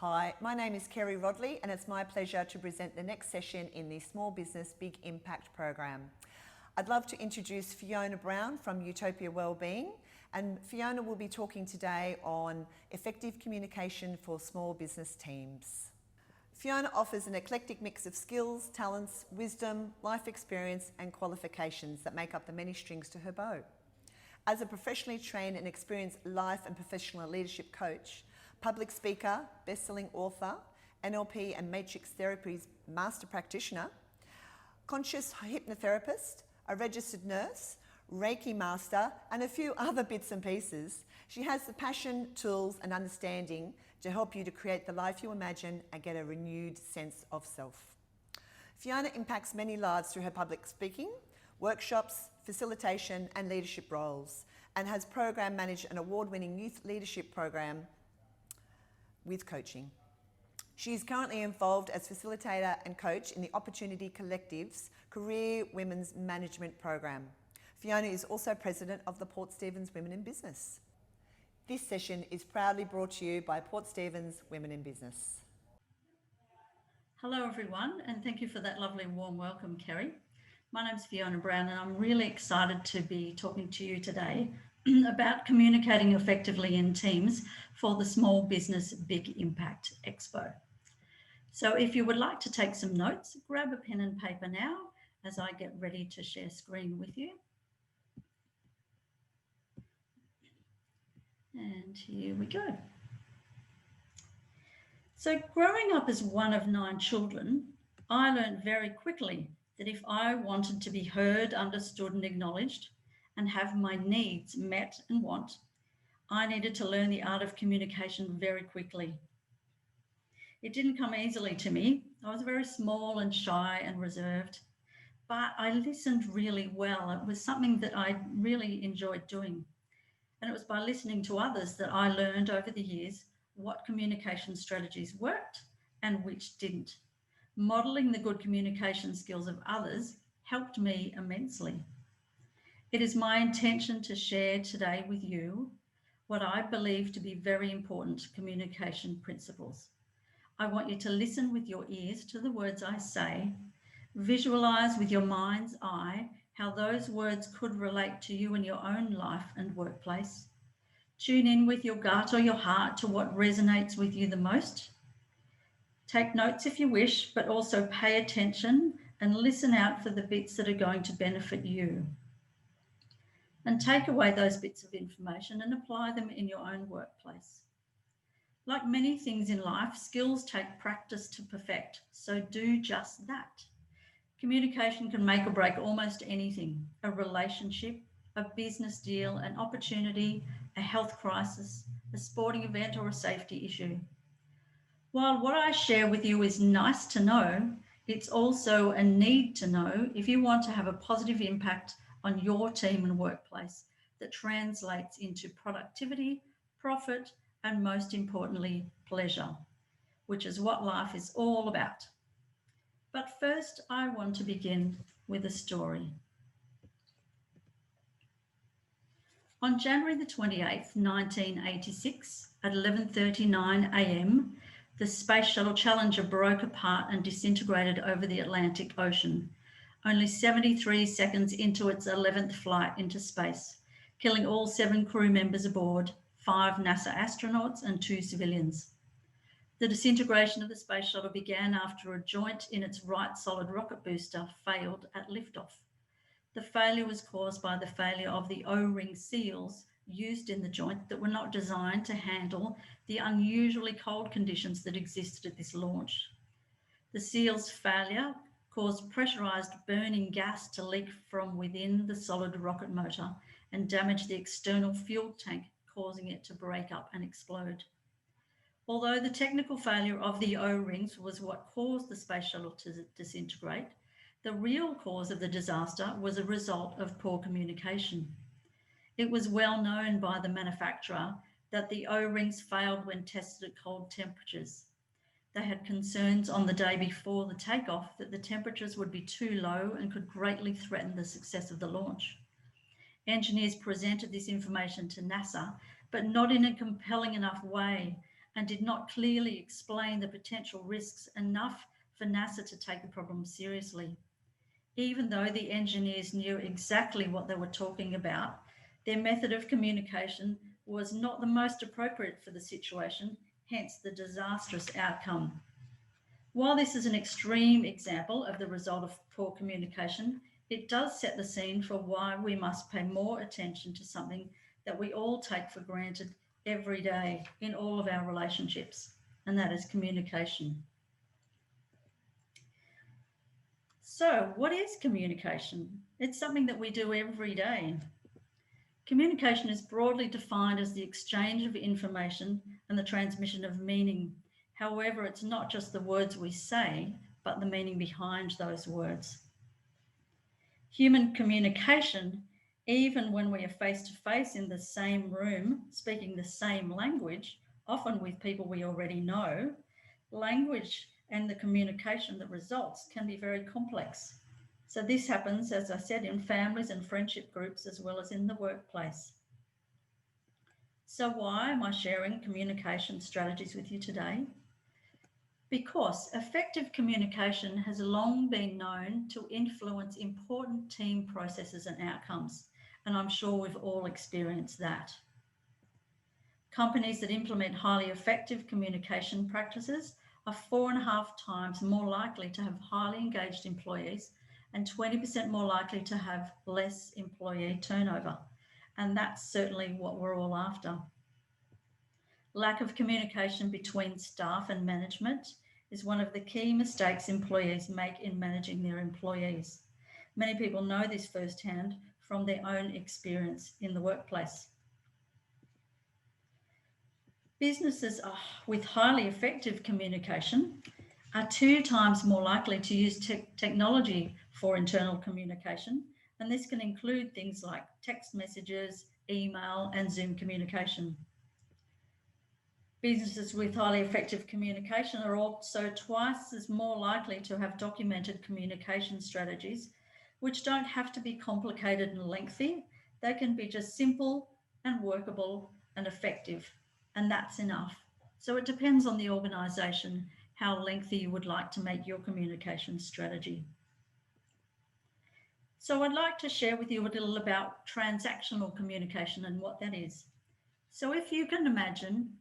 Hi, my name is Kerry Rodley and it's my pleasure to present the next session in the Small Business Big Impact program. I'd love to introduce Fiona Brown from Youtopia Wellbeing, and Fiona will be talking today on effective communication for small business teams. Fiona offers an eclectic mix of skills, talents, wisdom, life experience and qualifications that make up the many strings to her bow. As a professionally trained and experienced life and professional leadership coach, public speaker, best-selling author, NLP and Matrix Therapy's master practitioner, conscious hypnotherapist, a registered nurse, Reiki master, and a few other bits and pieces, she has the passion, tools and understanding to help you to create the life you imagine and get a renewed sense of self. Fiona impacts many lives through her public speaking, workshops, facilitation and leadership roles, and has program managed an award-winning youth leadership program with coaching. She is currently involved as facilitator and coach in the Opportunity Collective's Career Women's Management Program. Fiona is also president of the Port Stephens Women in Business. This session is proudly brought to you by Port Stephens Women in Business. Hello everyone, and thank you for that lovely warm welcome, Kerry. My name's Fiona Brown and I'm really excited to be talking to you today about communicating effectively in teams for the Small Business Big Impact Expo. So if you would like to take some notes, grab a pen and paper now as I get ready to share screen with you. And here we go. So growing up as one of 9 children, I learned very quickly that if I wanted to be heard, understood and acknowledged and have my needs met and want, I needed to learn the art of communication very quickly. It didn't come easily to me. I was very small and shy and reserved, but I listened really well. It was something that I really enjoyed doing. And it was by listening to others that I learned over the years what communication strategies worked and which didn't. Modeling the good communication skills of others helped me immensely. It is my intention to share today with you what I believe to be very important communication principles. I want you to listen with your ears to the words I say, visualize with your mind's eye how those words could relate to you in your own life and workplace. Tune in with your gut or your heart to what resonates with you the most. Take notes if you wish, but also pay attention and listen out for the bits that are going to benefit you. And take away those bits of information and apply them in your own workplace. Like many things in life, skills take practice to perfect, so do just that. Communication can make or break almost anything: a relationship, a business deal, an opportunity, a health crisis, a sporting event or a safety issue. While what I share with you is nice to know, it's also a need to know if you want to have a positive impact on your team and workplace that translates into productivity, profit, and most importantly, pleasure, which is what life is all about. But first, I want to begin with a story. On January the 28th, 1986, at 11:39 a.m., the Space Shuttle Challenger broke apart and disintegrated over the Atlantic Ocean, only 73 seconds into its 11th flight into space, killing all 7 crew members aboard, 5 NASA astronauts and 2 civilians. The disintegration of the space shuttle began after a joint in its right solid rocket booster failed at liftoff. The failure was caused by the failure of the O-ring seals used in the joint that were not designed to handle the unusually cold conditions that existed at this launch. The seals' failure caused pressurized burning gas to leak from within the solid rocket motor and damage the external fuel tank, causing it to break up and explode. Although the technical failure of the O-rings was what caused the space shuttle to disintegrate, the real cause of the disaster was a result of poor communication. It was well known by the manufacturer that the O-rings failed when tested at cold temperatures. They had concerns on the day before the takeoff that the temperatures would be too low and could greatly threaten the success of the launch. Engineers presented this information to NASA, but not in a compelling enough way, and did not clearly explain the potential risks enough for NASA to take the problem seriously. Even though the engineers knew exactly what they were talking about, their method of communication was not the most appropriate for the situation, hence the disastrous outcome. While this is an extreme example of the result of poor communication, it does set the scene for why we must pay more attention to something that we all take for granted every day in all of our relationships, and that is communication. So, what is communication? It's something that we do every day. Communication is broadly defined as the exchange of information and the transmission of meaning. However, it's not just the words we say, but the meaning behind those words. Human communication, even when we are face to face in the same room, speaking the same language, often with people we already know, language and the communication that results can be very complex. So this happens, as I said, in families and friendship groups as well as in the workplace. So why am I sharing communication strategies with you today? Because effective communication has long been known to influence important team processes and outcomes, and I'm sure we've all experienced that. Companies that implement highly effective communication practices are 4.5 times more likely to have highly engaged employees and 20% more likely to have less employee turnover. And that's certainly what we're all after. Lack of communication between staff and management is one of the key mistakes employees make in managing their employees. Many people know this firsthand from their own experience in the workplace. Businesses with highly effective communication are 2 times more likely to use technology for internal communication, and this can include things like text messages, email, and Zoom communication. Businesses with highly effective communication are also twice as more likely to have documented communication strategies, which don't have to be complicated and lengthy. They can be just simple and workable and effective, and that's enough. So it depends on the organisation how lengthy you would like to make your communication strategy. So I'd like to share with you a little about transactional communication and what that is. So if you can imagine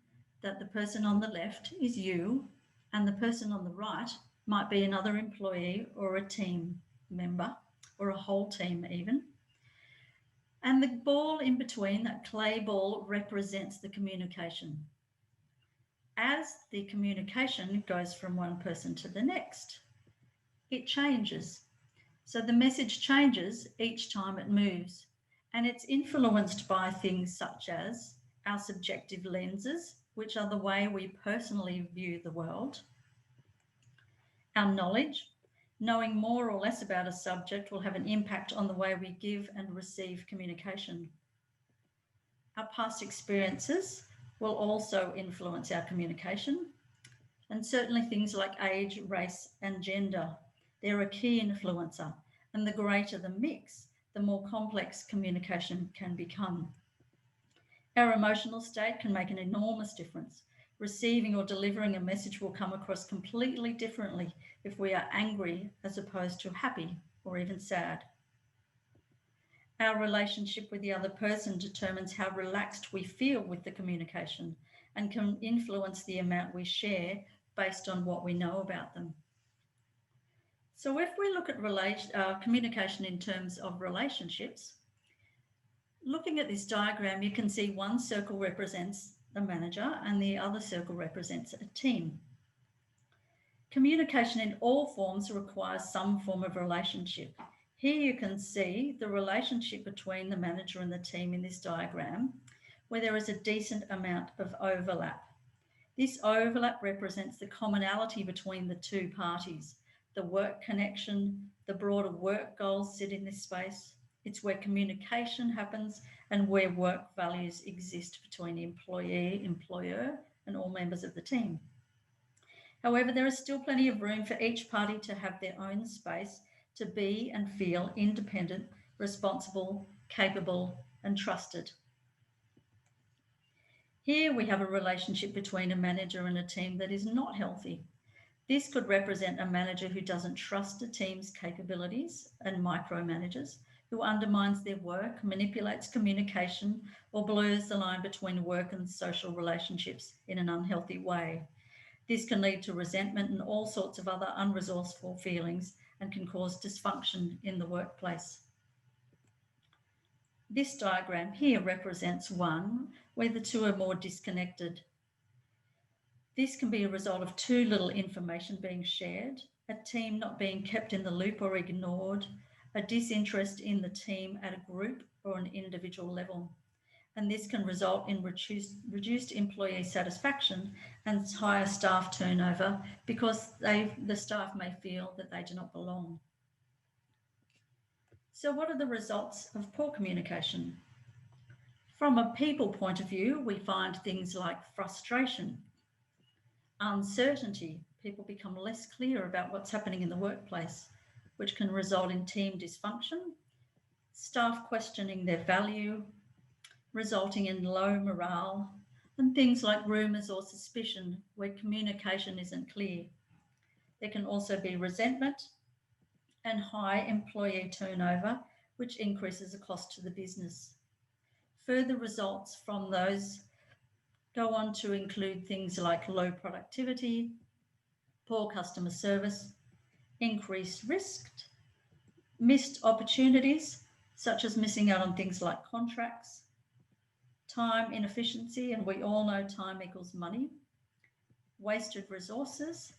that the person on the left is you and the person on the right might be another employee or a team member or a whole team even. And the ball in between, that clay ball, represents the communication. As the communication goes from one person to the next, it changes. So the message changes each time it moves, and it's influenced by things such as our subjective lenses, which are the way we personally view the world. Our knowledge, knowing more or less about a subject will have an impact on the way we give and receive communication. Our past experiences will also influence our communication, and certainly things like age, race, and gender. They're a key influencer, and the greater the mix, the more complex communication can become. Our emotional state can make an enormous difference. Receiving or delivering a message will come across completely differently if we are angry as opposed to happy or even sad. Our relationship with the other person determines how relaxed we feel with the communication and can influence the amount we share based on what we know about them. So if we look at communication in terms of relationships, looking at this diagram, you can see one circle represents the manager and the other circle represents a team. Communication in all forms requires some form of relationship. Here you can see the relationship between the manager and the team in this diagram, where there is a decent amount of overlap. This overlap represents the commonality between the two parties. The work connection, the broader work goals sit in this space. It's where communication happens and where work values exist between employee, employer, and all members of the team. However, there is still plenty of room for each party to have their own space to be and feel independent, responsible, capable, and trusted. Here we have a relationship between a manager and a team that is not healthy. This could represent a manager who doesn't trust a team's capabilities and micromanages, who undermines their work, manipulates communication, or blurs the line between work and social relationships in an unhealthy way. This can lead to resentment and all sorts of other unresourceful feelings and can cause dysfunction in the workplace. This diagram here represents one where the two are more disconnected. This can be a result of too little information being shared, a team not being kept in the loop or ignored, a disinterest in the team at a group or an individual level. And this can result in reduced employee satisfaction and higher staff turnover because the staff may feel that they do not belong. So what are the results of poor communication? From a people point of view, we find things like frustration, uncertainty. People become less clear about what's happening in the workplace, which can result in team dysfunction, staff questioning their value, resulting in low morale, and things like rumours or suspicion where communication isn't clear. There can also be resentment and high employee turnover, which increases the cost to the business. Further results from those go on to include things like low productivity, poor customer service, increased risk, missed opportunities, such as missing out on things like contracts, time inefficiency, and we all know time equals money, wasted resources,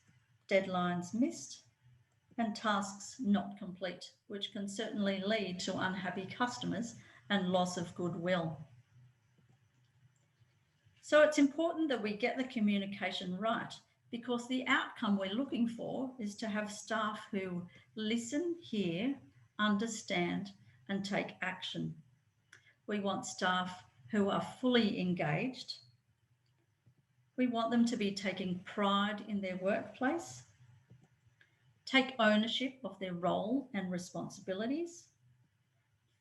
deadlines missed, and tasks not complete, which can certainly lead to unhappy customers and loss of goodwill. So it's important that we get the communication right because the outcome we're looking for is to have staff who listen, hear, understand, and take action. We want staff who are fully engaged. We want them to be taking pride in their workplace, take ownership of their role and responsibilities,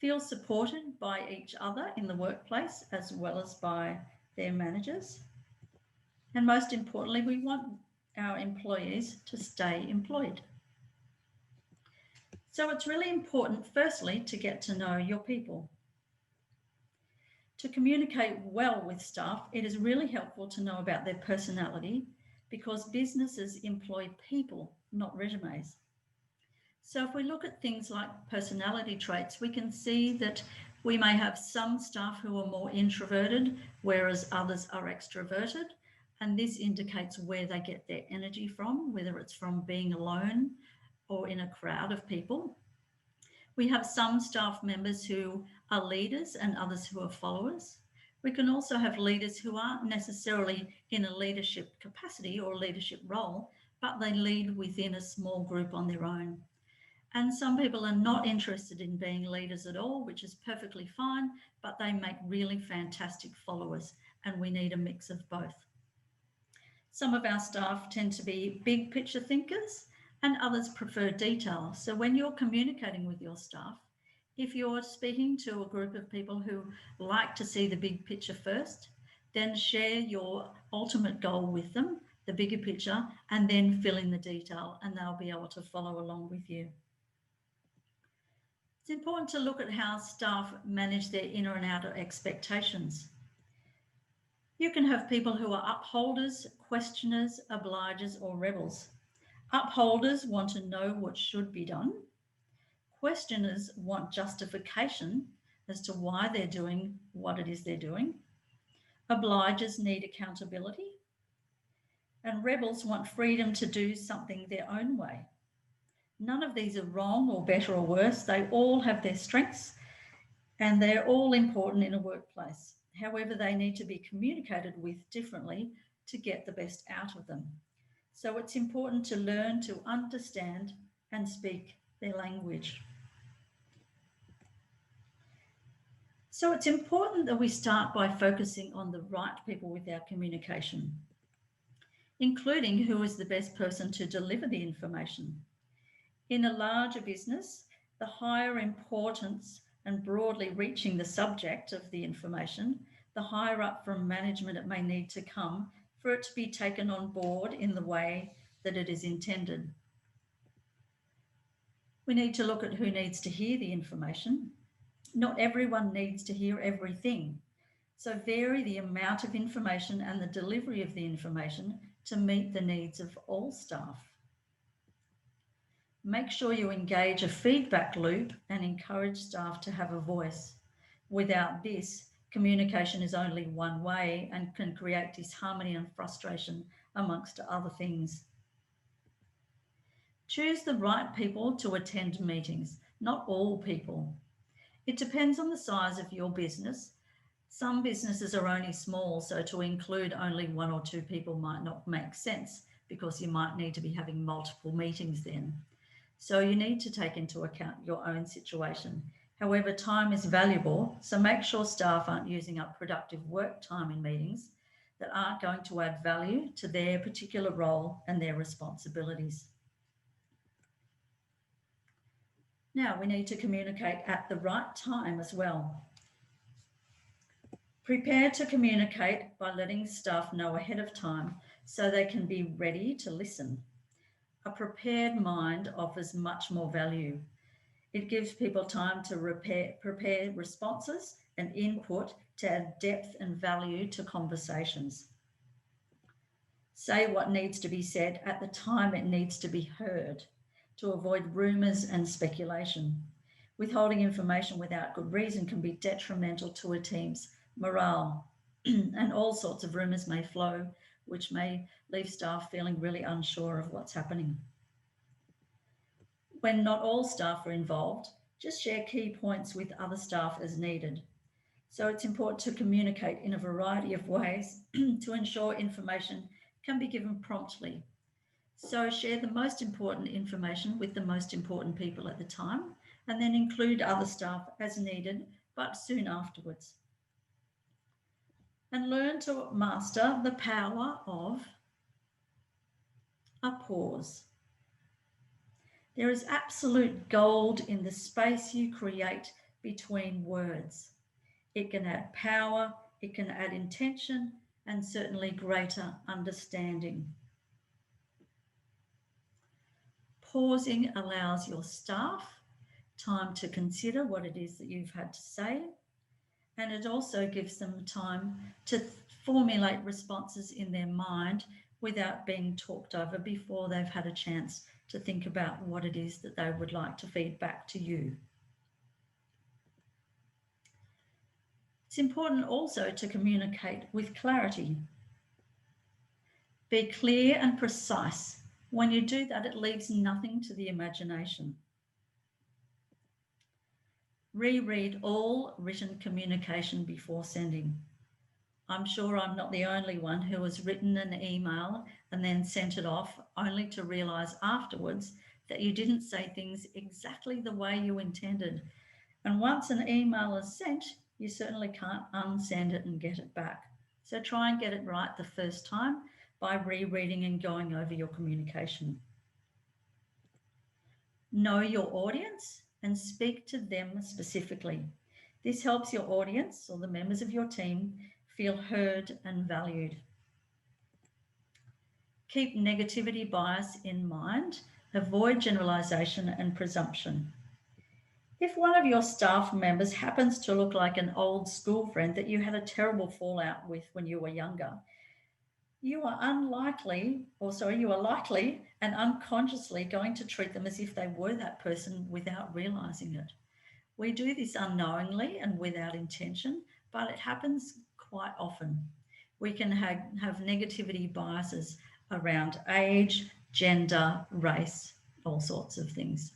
feel supported by each other in the workplace as well as by their managers. And most importantly, we want our employees to stay employed. So it's really important, firstly, to get to know your people. To communicate well with staff, it is really helpful to know about their personality because businesses employ people, not resumes. So if we look at things like personality traits, we can see that we may have some staff who are more introverted, whereas others are extroverted. And this indicates where they get their energy from, whether it's from being alone or in a crowd of people. We have some staff members who are leaders and others who are followers. We can also have leaders who aren't necessarily in a leadership capacity or leadership role, but they lead within a small group on their own. And some people are not interested in being leaders at all, which is perfectly fine, but they make really fantastic followers, and we need a mix of both. Some of our staff tend to be big picture thinkers and others prefer detail. So when you're communicating with your staff, if you're speaking to a group of people who like to see the big picture first, then share your ultimate goal with them, the bigger picture, and then fill in the detail, and they'll be able to follow along with you. It's important to look at how staff manage their inner and outer expectations. You can have people who are upholders, questioners, obligers, or rebels. Upholders want to know what should be done. Questioners want justification as to why they're doing what it is they're doing. Obligers need accountability. And rebels want freedom to do something their own way. None of these are wrong or better or worse. They all have their strengths and they're all important in a workplace. However, they need to be communicated with differently to get the best out of them. So it's important to learn to understand and speak their language. So it's important that we start by focusing on the right people with our communication, including who is the best person to deliver the information. In a larger business, the higher importance and broadly reaching the subject of the information, the higher up from management it may need to come for it to be taken on board in the way that it is intended. We need to look at who needs to hear the information. Not everyone needs to hear everything. So vary the amount of information and the delivery of the information to meet the needs of all staff. Make sure you engage a feedback loop and encourage staff to have a voice. Without this, communication is only one way and can create disharmony and frustration amongst other things. Choose the right people to attend meetings, not all people. It depends on the size of your business. Some businesses are only small, so to include only 1 or 2 people might not make sense because you might need to be having multiple meetings then. So you need to take into account your own situation. However, time is valuable, so make sure staff aren't using up productive work time in meetings that aren't going to add value to their particular role and their responsibilities. Now we need to communicate at the right time as well. Prepare to communicate by letting staff know ahead of time so they can be ready to listen. A prepared mind offers much more value. It gives people time to prepare responses and input to add depth and value to conversations. Say what needs to be said at the time it needs to be heard to avoid rumours and speculation. Withholding information without good reason can be detrimental to a team's morale, and all sorts of rumours may flow, which may leave staff feeling really unsure of what's happening. When not all staff are involved, just share key points with other staff as needed. So it's important to communicate in a variety of ways to ensure information can be given promptly. So share the most important information with the most important people at the time, and then include other staff as needed, but soon afterwards. And learn to master the power of a pause. There is absolute gold in the space you create between words. It can add power, it can add intention, and certainly greater understanding. Pausing allows your staff time to consider what it is that you've had to say, and it also gives them time to formulate responses in their mind without being talked over before they've had a chance to think about what it is that they would like to feed back to you. It's important also to communicate with clarity. Be clear and precise. When you do that, it leaves nothing to the imagination. Reread all written communication before sending. I'm sure I'm not the only one who has written an email and then sent it off only to realise afterwards that you didn't say things exactly the way you intended. And once an email is sent, you certainly can't unsend it and get it back. So try and get it right the first time by rereading and going over your communication. Know your audience and speak to them specifically. This helps your audience or the members of your team feel heard and valued. Keep negativity bias in mind. Avoid generalisation and presumption. If one of your staff members happens to look like an old school friend that you had a terrible fallout with when you were younger, you are likely and unconsciously going to treat them as if they were that person without realising it. We do this unknowingly and without intention, but it happens quite often. We can have negativity biases around age, gender, race, all sorts of things.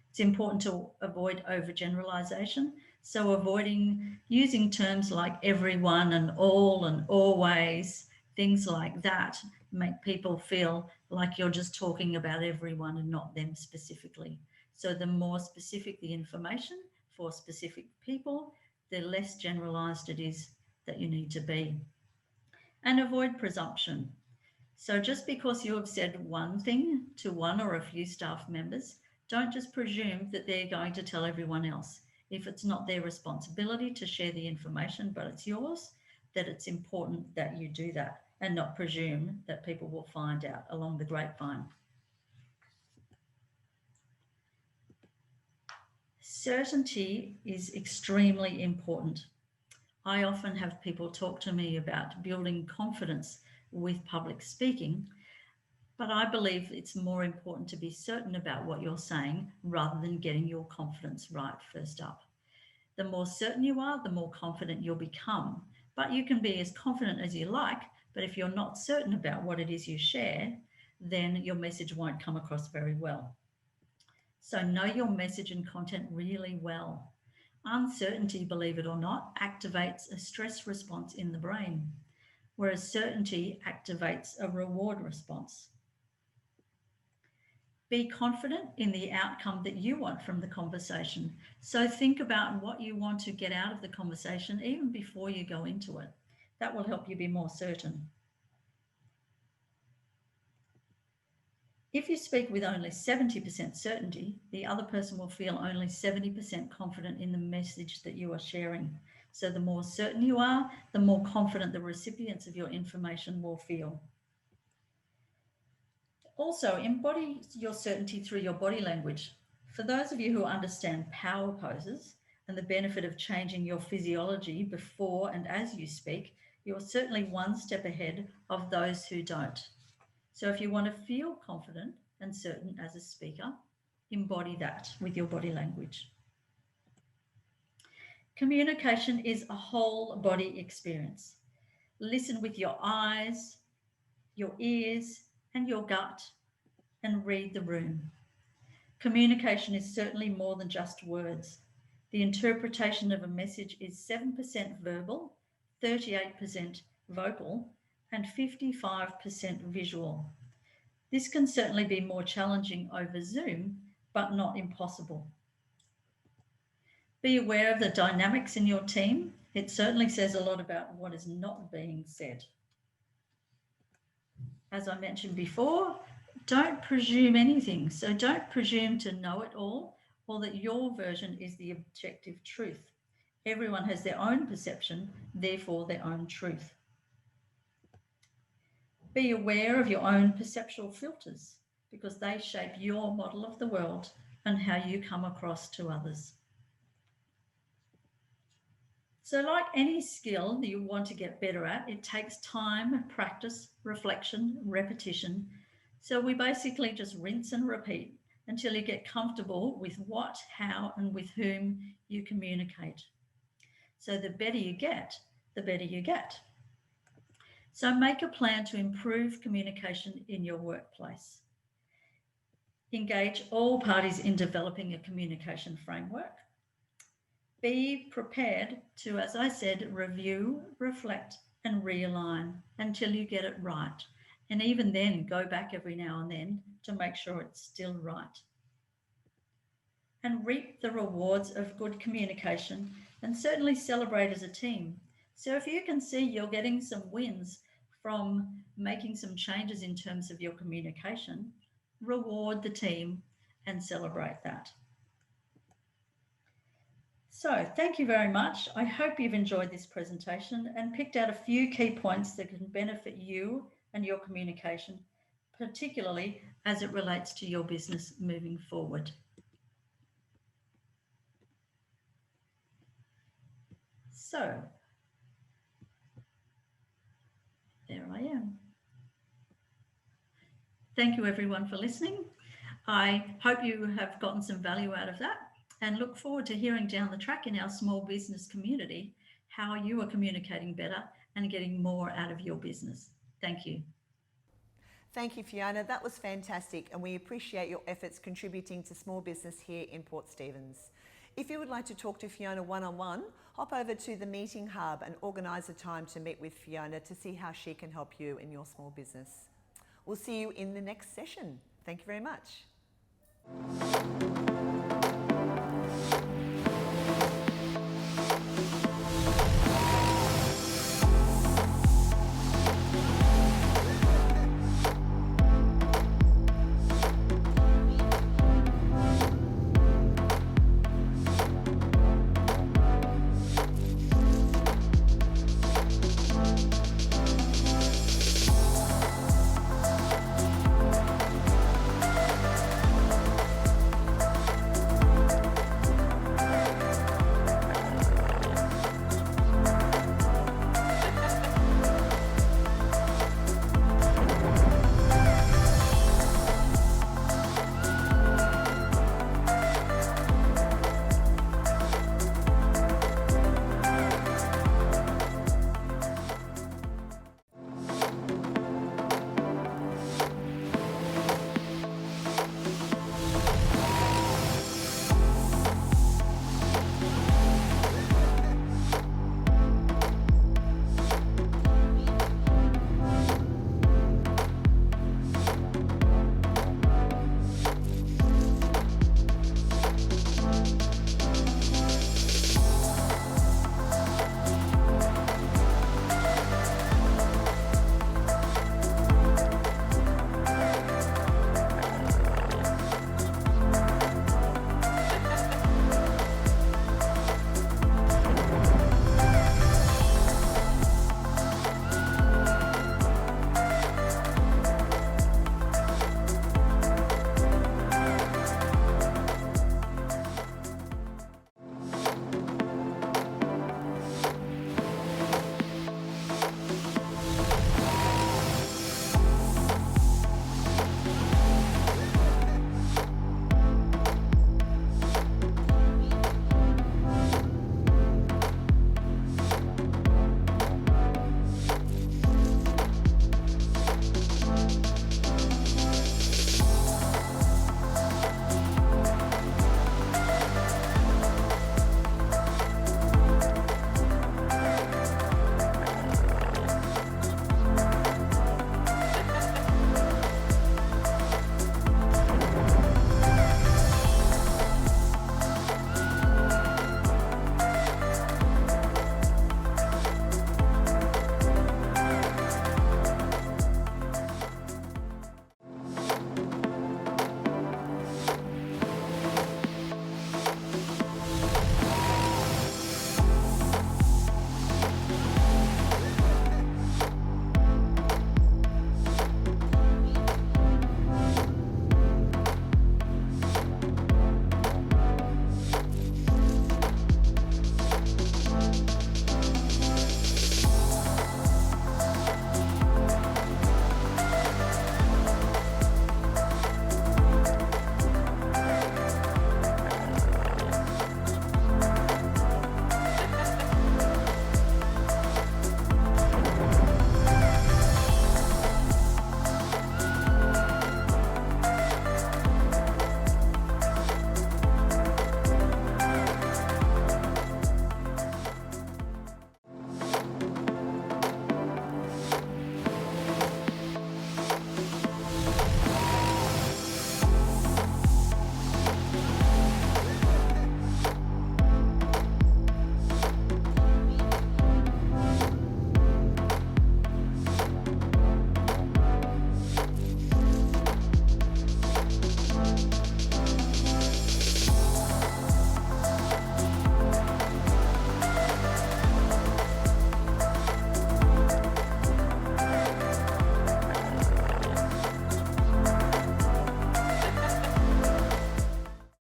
It's important to avoid overgeneralization. So avoiding using terms like everyone and all and always, things like that make people feel like you're just talking about everyone and not them specifically. So the more specific the information for specific people, the less generalized it is that you need to be. And avoid presumption. So just because you have said one thing to one or a few staff members, don't just presume that they're going to tell everyone else. If it's not their responsibility to share the information, but it's yours, that it's important that you do that and not presume that people will find out along the grapevine. Certainty is extremely important. I often have people talk to me about building confidence with public speaking, but I believe it's more important to be certain about what you're saying rather than getting your confidence right first up. The more certain you are, the more confident you'll become. But you can be as confident as you like, but if you're not certain about what it is you share, then your message won't come across very well. So know your message and content really well. Uncertainty, believe it or not, activates a stress response in the brain, whereas certainty activates a reward response. Be confident in the outcome that you want from the conversation. So think about what you want to get out of the conversation even before you go into it. That will help you be more certain. If you speak with only 70% certainty, the other person will feel only 70% confident in the message that you are sharing. So the more certain you are, the more confident the recipients of your information will feel. Also, embody your certainty through your body language. For those of you who understand power poses and the benefit of changing your physiology before and as you speak, you're certainly one step ahead of those who don't. So if you want to feel confident and certain as a speaker, embody that with your body language. Communication is a whole body experience. Listen with your eyes, your ears, and your gut, and read the room. Communication is certainly more than just words. The interpretation of a message is 7% verbal, 38% vocal, and 55% visual. This can certainly be more challenging over Zoom, but not impossible. Be aware of the dynamics in your team. It certainly says a lot about what is not being said. As I mentioned before, don't presume anything. So don't presume to know it all or that your version is the objective truth. Everyone has their own perception, therefore their own truth. Be aware of your own perceptual filters because they shape your model of the world and how you come across to others. So like any skill that you want to get better at, it takes time, practice, reflection, repetition. So we basically just rinse and repeat until you get comfortable with what, how, and with whom you communicate. So the better you get, the better you get. So make a plan to improve communication in your workplace. Engage all parties in developing a communication framework. Be prepared to, as I said, review, reflect, and realign until you get it right. And even then, go back every now and then to make sure it's still right. And reap the rewards of good communication and certainly celebrate as a team. So if you can see you're getting some wins from making some changes in terms of your communication, reward the team and celebrate that. So thank you very much. I hope you've enjoyed this presentation and picked out a few key points that can benefit you and your communication, particularly as it relates to your business moving forward. So there I am. Thank you everyone for listening. I hope you have gotten some value out of that and look forward to hearing down the track in our small business community how you are communicating better and getting more out of your business. Thank you. Thank you, Fiona. That was fantastic, and we appreciate your efforts contributing to small business here in Port Stephens. If you would like to talk to Fiona one-on-one, hop over to the meeting hub and organise a time to meet with Fiona to see how she can help you in your small business. We'll see you in the next session. Thank you very much.